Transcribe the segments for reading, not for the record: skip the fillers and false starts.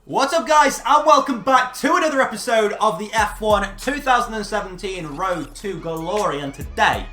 What's up guys, and welcome back to another episode of the F1 2017 Road to Glory. And today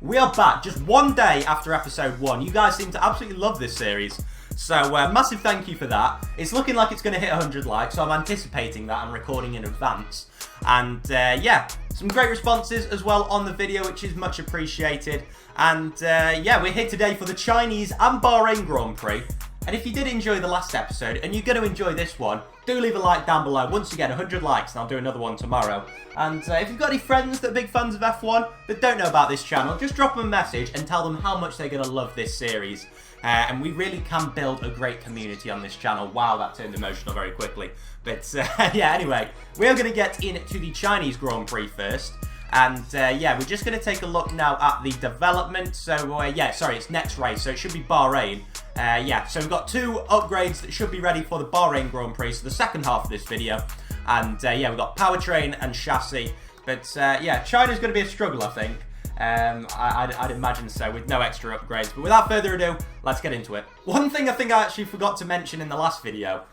we are back just one day after episode 1. You guys seem to absolutely love this series, so massive thank you for that. It's looking like it's going to hit 100 likes, so I'm anticipating that and recording in advance. And yeah, some great responses as well on the video, which is much appreciated. And yeah, we're here today for the Chinese and Bahrain Grand Prix. And if you did enjoy the last episode, and you're going to enjoy this one, do leave a like down below. Once again, 100 likes, and I'll do another one tomorrow. And if you've got any friends that are big fans of F1 that don't know about this channel, just drop them a message and tell them how much they're going to love this series. And we really can build a great community on this channel. Wow, that turned emotional very quickly. But yeah, anyway, we are going to get into the Chinese Grand Prix first. And yeah, we're just going to take a look now at the development. So yeah, sorry, it's next race, so it should be Bahrain. Yeah, so we've got 2 upgrades that should be ready for the Bahrain Grand Prix, so the second half of this video. And yeah, we've got powertrain and chassis. But yeah, China's going to be a struggle, I think. I'd imagine so, with no extra upgrades. But without further ado, let's get into it. One thing I think I actually forgot to mention in the last video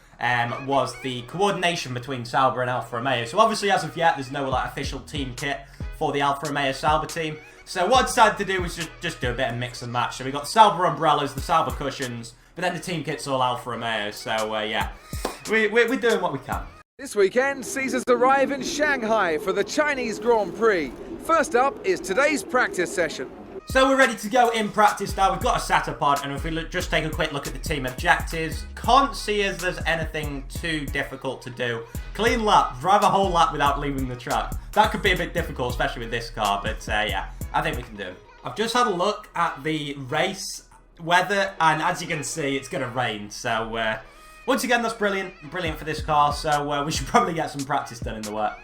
was the coordination between Sauber and Alfa Romeo. So obviously, as of yet, there's no like official team kit for the Alfa Romeo Sauber team. So what I decided to do was just do a bit of mix and match. So we got Sauber umbrellas, the Sauber cushions, but then the team kit's all Alfa Romeo. So yeah, we're doing what we can. This weekend sees us arrive in Shanghai for the Chinese Grand Prix. First up is today's practice session. So we're ready to go in practice now. We've got a setup on, and if we just take a quick look at the team objectives, can't see as there's anything too difficult to do. Clean lap, drive a whole lap without leaving the track. That could be a bit difficult, especially with this car, but yeah, I think we can do it. I've just had a look at the race weather, and as you can see, it's going to rain. So once again, that's brilliant for this car. So we should probably get some practice done in the wet.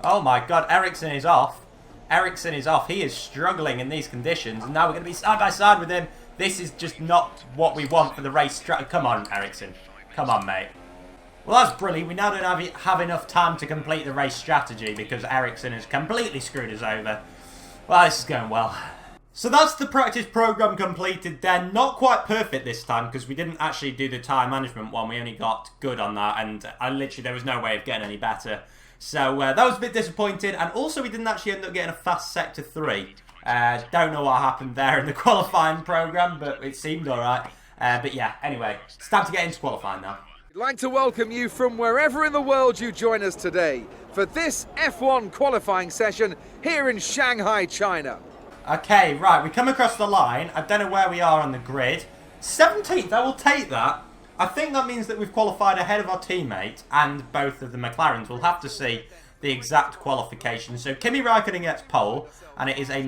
Oh my God, Ericsson is off. Ericsson is off. He is struggling in these conditions, and now we're going to be side by side with him. This is just not what we want for the race. Come on, Ericsson. Come on, mate. Well, that's brilliant. We now don't have enough time to complete the race strategy because Ericsson has completely screwed us over. Well, this is going well. So that's the practice program completed then. Not quite perfect this time because we didn't actually do the time management one. We only got good on that, and there was no way of getting any better. So that was a bit disappointing, and also we didn't actually end up getting a fast sector 3. Don't know what happened there in the qualifying program, but it seemed alright. But yeah, anyway, it's time to get into qualifying now. We'd like to welcome you from wherever in the world you join us today for this F1 qualifying session here in Shanghai, China. Okay, right, we come across the line. I don't know where we are on the grid. 17th, I will take that. I think that means that we've qualified ahead of our teammate and both of the McLarens. We'll have to see the exact qualification. So Kimi Raikkonen gets pole, and it is a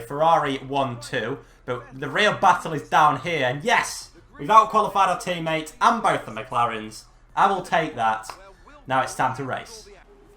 Ferrari 1-2. But the real battle is down here. And yes, we've out-qualified our teammate and both the McLarens. I will take that. Now it's time to race.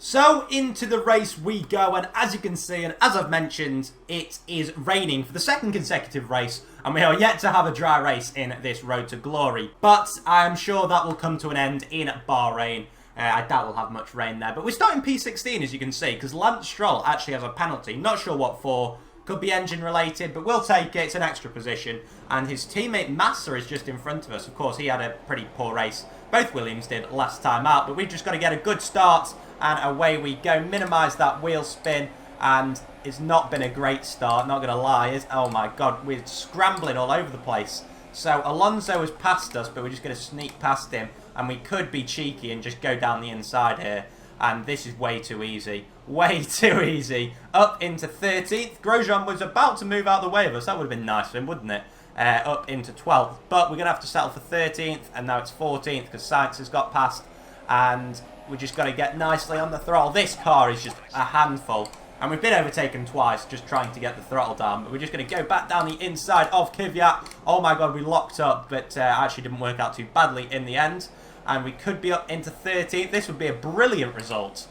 So into the race we go, and as you can see, and as I've mentioned, it is raining for the second consecutive race, and we are yet to have a dry race in this Road to Glory. But I am sure that will come to an end in Bahrain. I doubt we'll have much rain there, but we're starting P16 as you can see, because Lance Stroll actually has a penalty. Not sure what for. Could be engine related, but we'll take it. It's an extra position. And his teammate Massa is just in front of us. Of course, he had a pretty poor race. Both Williams did last time out, but we've just got to get a good start, and away we go. Minimise that wheel spin, and it's not been a great start, not going to lie. Oh my God, we're scrambling all over the place. So Alonso has passed us, but we're just going to sneak past him, and we could be cheeky and just go down the inside here. And this is way too easy. Way too easy. Up into 13th. Grosjean was about to move out of the way of us. That would have been nice for him, wouldn't it? Up into 12th. But we're going to have to settle for 13th. And now it's 14th because Sainz has got past. And we just got to get nicely on the throttle. This car is just a handful. And we've been overtaken twice just trying to get the throttle down. But we're just going to go back down the inside of Kvyat. Oh my God, we locked up. But actually didn't work out too badly in the end. And we could be up into 13th. This would be a brilliant result.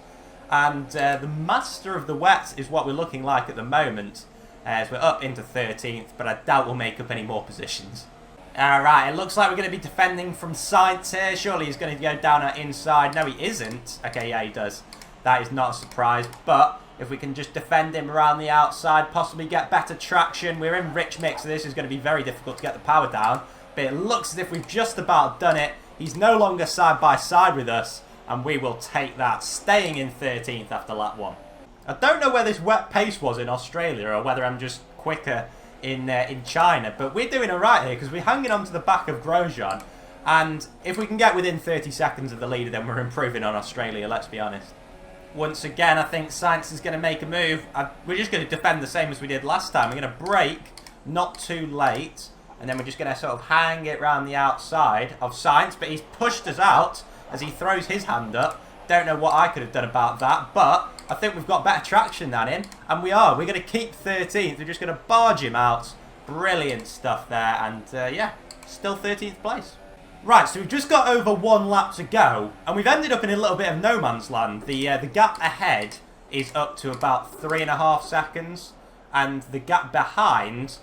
And the master of the wets is what we're looking like at the moment. As we're up into 13th, but I doubt we'll make up any more positions. Alright, it looks like we're going to be defending from Sainz here. Surely he's going to go down our inside. No, he isn't. Okay, yeah, he does. That is not a surprise. But if we can just defend him around the outside, possibly get better traction. We're in rich mix, so this is going to be very difficult to get the power down. But it looks as if we've just about done it. He's no longer side by side with us, and we will take that, staying in 13th after lap 1. I don't know where this wet pace was in Australia, or whether I'm just quicker in China, but we're doing alright here because we're hanging on to the back of Grosjean, and if we can get within 30 seconds of the leader, then we're improving on Australia, let's be honest. Once again, I think Sainz is going to make a move. We're just going to defend the same as we did last time. We're going to brake not too late, and then we're just going to sort of hang it round the outside of Sainz, but he's pushed us out as he throws his hand up. Don't know what I could have done about that, but I think we've got better traction than him, and we are. We're going to keep 13th. We're just going to barge him out. Brilliant stuff there, and yeah, still 13th place. Right, so we've just got over 1 lap to go, and we've ended up in a little bit of no man's land. The gap ahead is up to about 3.5 seconds, and the gap behind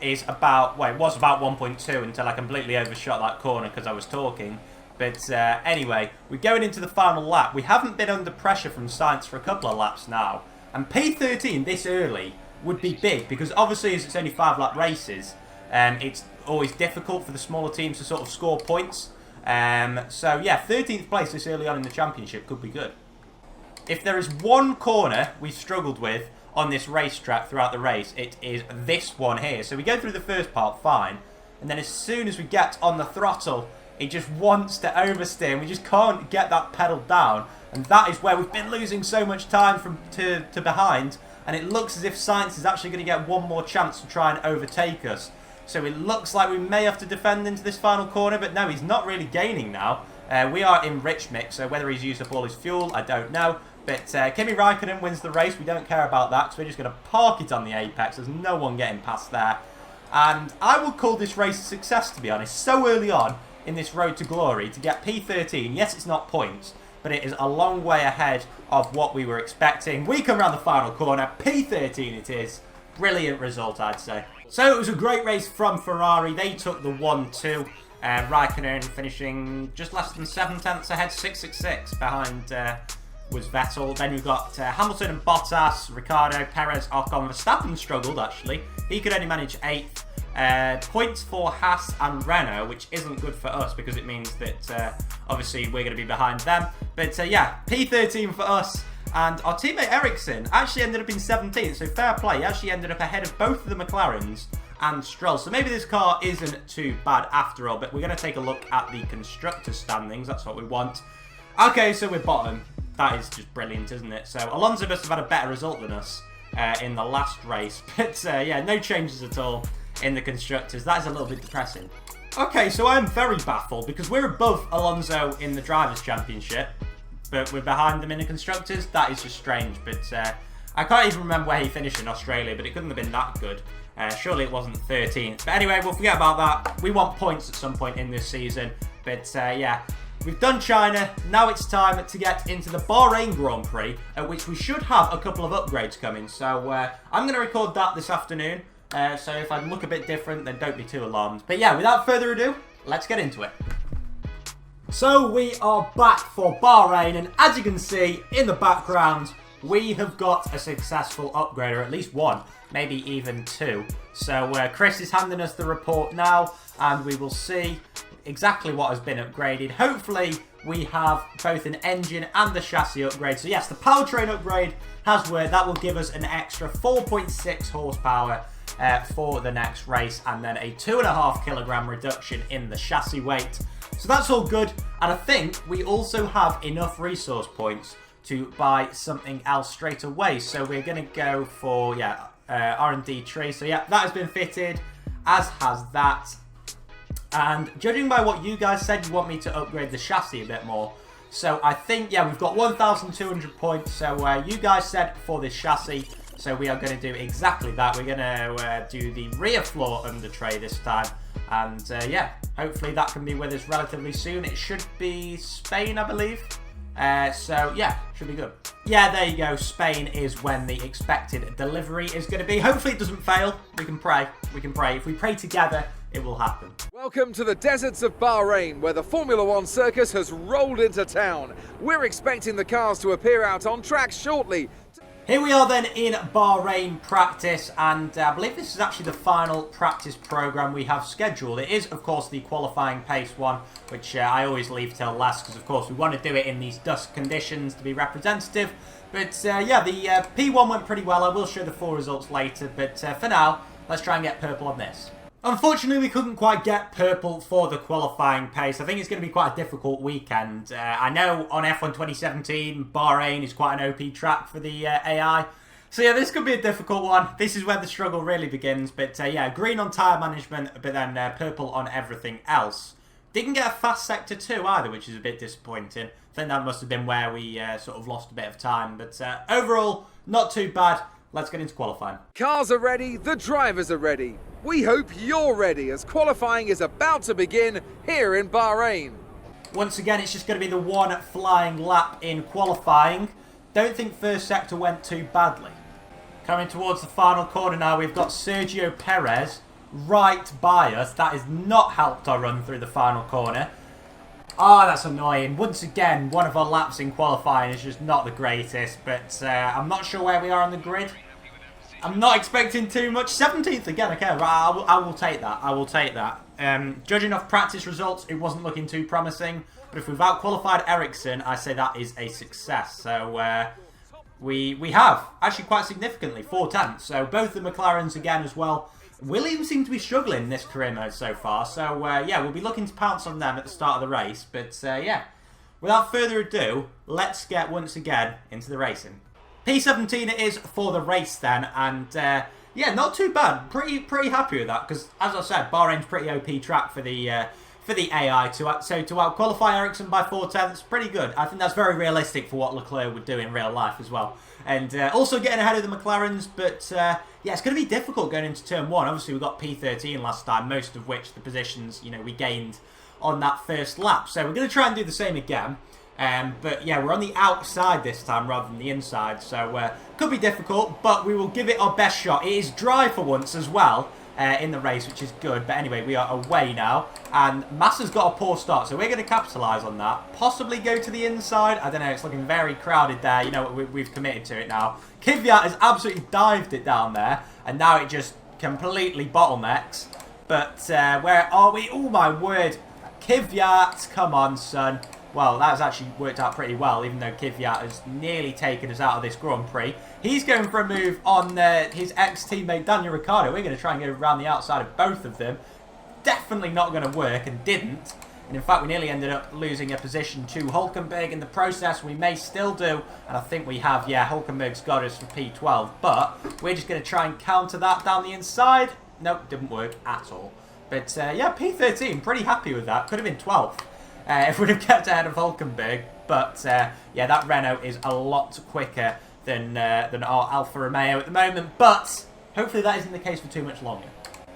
is about, well, it was about 1.2 until I completely overshot that corner because I was talking. But anyway, we're going into the final lap. We haven't been under pressure from Sainz for a couple of laps now, and P13 this early would be big because obviously as it's only 5-lap races, it's always difficult for the smaller teams to sort of score points. So yeah, 13th place this early on in the championship could be good. If there is one corner we've struggled with on this racetrack throughout the race, it is this one here. So we go through the first part fine, and then as soon as we get on the throttle, it just wants to oversteer, and we just can't get that pedal down. And that is where we've been losing so much time to behind, and it looks as if Sainz is actually going to get one more chance to try and overtake us. So it looks like we may have to defend into this final corner, but no, he's not really gaining now. We are in rich mix, so whether he's used up all his fuel, I don't know. But Kimi Raikkonen wins the race. We don't care about that, because we're just going to park it on the apex. There's no one getting past there. And I would call this race a success, to be honest. So early on in this road to glory, to get P13, yes, it's not points, but it is a long way ahead of what we were expecting. We come around the final corner, P13 it is. Brilliant result, I'd say. So it was a great race from Ferrari. They took the 1-2. Raikkonen finishing just less than 7 tenths ahead, 6.66 behind was Vettel. Then you've got Hamilton and Bottas, Ricciardo, Perez, Ocon. Verstappen struggled, actually. He could only manage 8th. Points for Haas and Renault, which isn't good for us because it means that obviously we're going to be behind them. But yeah, P13 for us. And our teammate Ericsson actually ended up in 17th, so fair play. He actually ended up ahead of both of the McLarens and Stroll. So maybe this car isn't too bad after all, but we're going to take a look at the constructors standings. That's what we want. Okay, so we're bottom. That is just brilliant, isn't it? So Alonso must have had a better result than us in the last race. But yeah, no changes at all in the constructors. That is a little bit depressing. Okay, so I am very baffled because we're above Alonso in the Drivers' Championship, but we're behind them in the constructors. That is just strange, but I can't even remember where he finished in Australia, but it couldn't have been that good. Surely it wasn't 13th. But anyway, we'll forget about that. We want points at some point in this season. But yeah, we've done China. Now it's time to get into the Bahrain Grand Prix, at which we should have a couple of upgrades coming. So I'm going to record that this afternoon. So if I look a bit different, then don't be too alarmed. But yeah, without further ado, let's get into it. So we are back for Bahrain, and as you can see in the background, we have got a successful upgrade, or at least one, maybe even two. So Chris is handing us the report now, and we will see exactly what has been upgraded. Hopefully we have both an engine and the chassis upgrade. So yes, the powertrain upgrade has worked. That will give us an extra 4.6 horsepower for the next race, and then a 2.5 kilogram reduction in the chassis weight. So that's all good, and I think we also have enough resource points to buy something else straight away. So we're going to go for, yeah, R&D tree. So yeah, that has been fitted, as has that. And judging by what you guys said, you want me to upgrade the chassis a bit more. So I think, yeah, we've got 1,200 points. So you guys said for this chassis. So we are going to do exactly that. We're going to do the rear floor under tray this time. And yeah, hopefully that can be with us relatively soon. It should be Spain, I believe. So yeah, should be good. Yeah, there you go. Spain is when the expected delivery is going to be. Hopefully it doesn't fail. We can pray. We can pray. If we pray together, it will happen. Welcome to the deserts of Bahrain, where the Formula One circus has rolled into town. We're expecting the cars to appear out on track shortly. Here we are then in Bahrain practice, and I believe this is actually the final practice programme we have scheduled. It is, of course, the qualifying pace one, which I always leave till last, because, of course, we want to do it in these dust conditions to be representative. But, yeah, the P1 went pretty well. I will show the full results later, but for now, let's try and get purple on this. Unfortunately, we couldn't quite get purple for the qualifying pace. I think it's going to be quite a difficult weekend. I know on F1 2017, Bahrain is quite an OP track for the AI. So yeah, this could be a difficult one. This is where the struggle really begins. But yeah, green on tyre management, but then purple on everything else. Didn't get a fast sector 2 either, which is a bit disappointing. I think that must have been where we sort of lost a bit of time. But overall, not too bad. Let's get into qualifying. Cars are ready, the drivers are ready. We hope you're ready as qualifying is about to begin here in Bahrain. Once again, it's just going to be the one flying lap in qualifying. Don't think first sector went too badly. Coming towards the final corner now, we've got Sergio Perez right by us. That has not helped our run through the final corner. Ah, that's annoying. Once again, one of our laps in qualifying is just not the greatest, but I'm not sure where we are on the grid. I'm not expecting too much. 17th again, okay, right, I will take that. I will take that. Judging off practice results, it wasn't looking too promising, but if we've out-qualified Ericsson, I say that is a success. So we have, actually quite significantly, 4 tenths. So both the McLarens again as well. Williams seem to be struggling in this career mode so far, so yeah, we'll be looking to pounce on them at the start of the race. But yeah, without further ado, let's get once again into the racing. P17 it is for the race then, and yeah, not too bad. Pretty happy with that, because as I said, Bahrain's pretty OP track for the AI. To out-qualify Ericsson by 4 tenths, pretty good. I think that's very realistic for what Leclerc would do in real life as well. And also getting ahead of the McLarens, but yeah, it's going to be difficult going into turn 1. Obviously, we got P13 last time, most of which the positions, you know, we gained on that first lap. So we're going to try and do the same again. But yeah, we're on the outside this time rather than the inside, so could be difficult, but we will give it our best shot. It is dry for once as well in the race, which is good. But anyway, we are away now, and Massa's got a poor start, so we're going to capitalise on that. Possibly go to the inside. I don't know, it's looking very crowded there. You know, we've committed to it now. Kvyat has absolutely dived it down there, and now it just completely bottlenecks. But where are we? Oh my word. Kvyat, come on, son. Well, that has actually worked out pretty well, even though Kvyat has nearly taken us out of this Grand Prix. He's going for a move on his ex-teammate Daniel Ricciardo. We're going to try and go around the outside of both of them. Definitely not going to work, and didn't. And in fact, we nearly ended up losing a position to Hulkenberg in the process. We may still do, and I think we have. Yeah, Hulkenberg's got us for P12, but we're just going to try and counter that down the inside. Nope, didn't work at all. But yeah, P13, pretty happy with that. Could have been 12th. If we'd have kept ahead of Hulkenberg, but yeah, that Renault is a lot quicker than our Alfa Romeo at the moment, but hopefully that isn't the case for too much longer.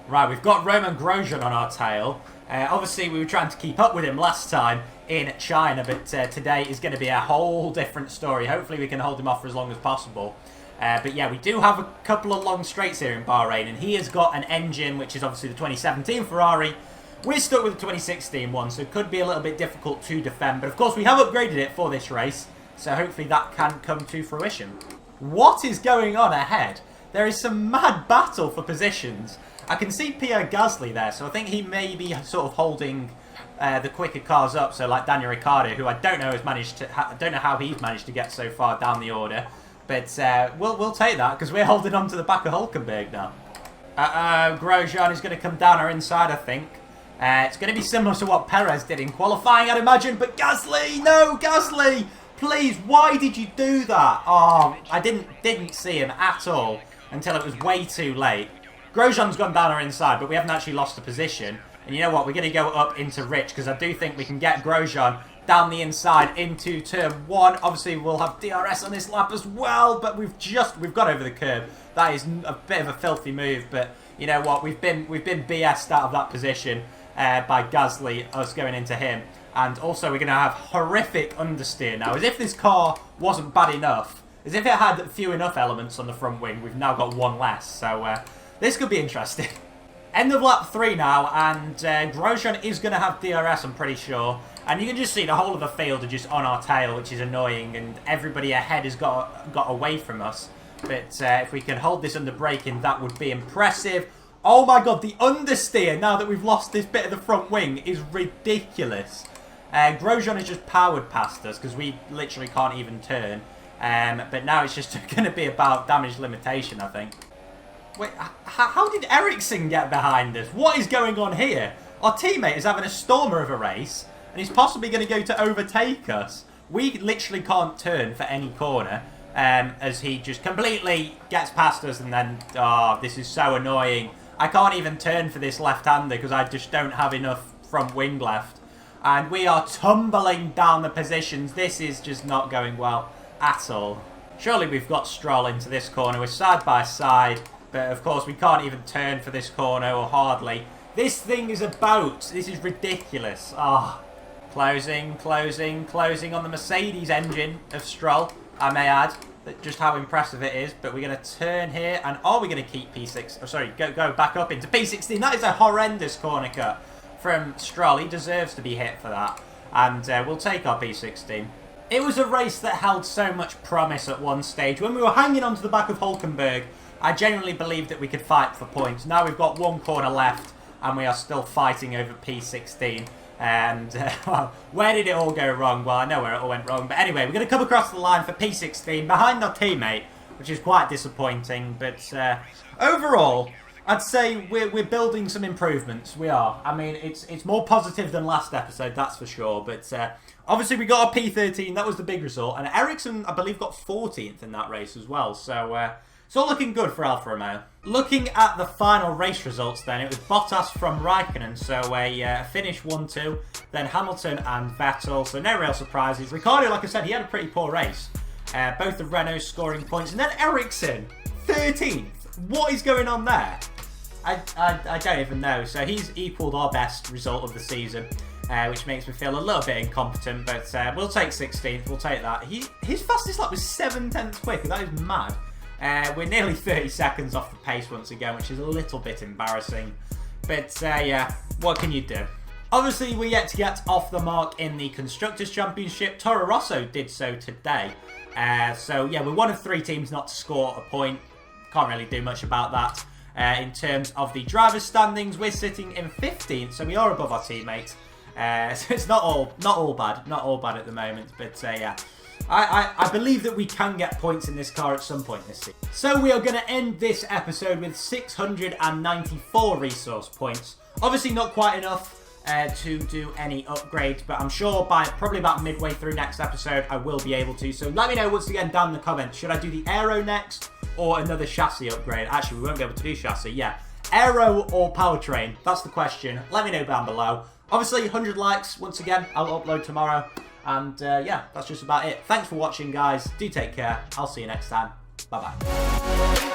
Right, we've got Romain Grosjean on our tail. Obviously, we were trying to keep up with him last time in China, but today is going to be a whole different story. Hopefully we can hold him off for as long as possible. But yeah, we do have a couple of long straights here in Bahrain, and he has got an engine, which is obviously the 2017 Ferrari. We're stuck with the 2016 one, so it could be a little bit difficult to defend. But of course, we have upgraded it for this race, so hopefully that can come to fruition. What is going on ahead? There is some mad battle for positions. I can see Pierre Gasly there, so I think he may be sort of holding the quicker cars up. So like Daniel Ricciardo, who I don't know has managed to, I don't know how he's managed to get so far down the order, but we'll take that because we're holding on to the back of Hulkenberg now. Grosjean is going to come down our inside, I think. It's going to be similar to what Perez did in qualifying, I'd imagine. But Gasly, no, Gasly, please, why did you do that? Oh, I didn't see him at all until it was way too late. Grosjean's gone down our inside, but we haven't actually lost a position. And you know what? We're going to go up into Rich because I do think we can get Grosjean down the inside into turn 1. Obviously, we'll have DRS on this lap as well, but we've got over the curb. That is a bit of a filthy move, but you know what? We've been BS'd out of that position. By Gasly, us going into him. And also we're going to have horrific understeer now. As if this car wasn't bad enough. As if it had few enough elements on the front wing. We've now got one less. So this could be interesting. End of lap 3 now. And Grosjean is going to have DRS, I'm pretty sure. And you can just see the whole of the field are just on our tail, which is annoying. And everybody ahead has got away from us. But if we can hold this under braking, that would be impressive. Oh my god, the understeer, now that we've lost this bit of the front wing, is ridiculous. Grosjean has just powered past us because we literally can't even turn. But now it's just going to be about damage limitation, I think. Wait, how did Ericsson get behind us? What is going on here? Our teammate is having a stormer of a race, and he's possibly going to go to overtake us. We literally can't turn for any corner, as he just completely gets past us, and then, oh, this is so annoying. I can't even turn for this left-hander because I just don't have enough front wing left. And we are tumbling down the positions. This is just not going well at all. Surely we've got Stroll into this corner. We're side by side. But of course we can't even turn for this corner, or hardly. This thing is a boat. This is ridiculous. Ah, closing on the Mercedes engine of Stroll, I may add. Just how impressive it is. But we're going to turn here, and are we going to keep P6? Oh, sorry, go back up into P16. That is a horrendous corner cut from Stroll. He deserves to be hit for that. And we'll take our P16. It was a race that held so much promise at one stage. When we were hanging onto the back of Hulkenberg, I genuinely believed that we could fight for points. Now we've got one corner left, and we are still fighting over P16. And, well, where did it all go wrong? Well, I know where it all went wrong. But anyway, we're going to come across the line for P16 behind our teammate, which is quite disappointing. But overall, I'd say we're building some improvements. We are. I mean, it's more positive than last episode, that's for sure. But obviously, we got a P13. That was the big result. And Ericsson, I believe, got 14th in that race as well. So it's all looking good for Alfa Romeo. Looking at the final race results then, it was Bottas from Raikkonen, so a finish 1-2, then Hamilton and Vettel, so no real surprises. Ricciardo, like I said, he had a pretty poor race. Both the Renaults scoring points, and then Ericsson, 13th. What is going on there? I don't even know. So he's equalled our best result of the season, which makes me feel a little bit incompetent, but we'll take 16th, we'll take that. His fastest lap was 7 tenths quicker, that is mad. We're nearly 30 seconds off the pace once again, which is a little bit embarrassing. But yeah, what can you do? Obviously, we're yet to get off the mark in the Constructors' Championship. Toro Rosso did so today. So yeah, we're one of 3 teams not to score a point. Can't really do much about that. In terms of the drivers' standings, we're sitting in 15th, so we are above our teammates. So it's not all bad at the moment. But yeah. I believe that we can get points in this car at some point this season. So we are going to end this episode with 694 resource points. Obviously not quite enough to do any upgrades, but I'm sure by probably about midway through next episode I will be able to. So let me know once again down in the comments. Should I do the aero next or another chassis upgrade? Actually, we won't be able to do chassis, yeah. Aero or powertrain? That's the question. Let me know down below. Obviously, 100 likes once again. I'll upload tomorrow. And yeah, that's just about it. Thanks for watching, guys. Do take care. I'll see you next time. Bye-bye.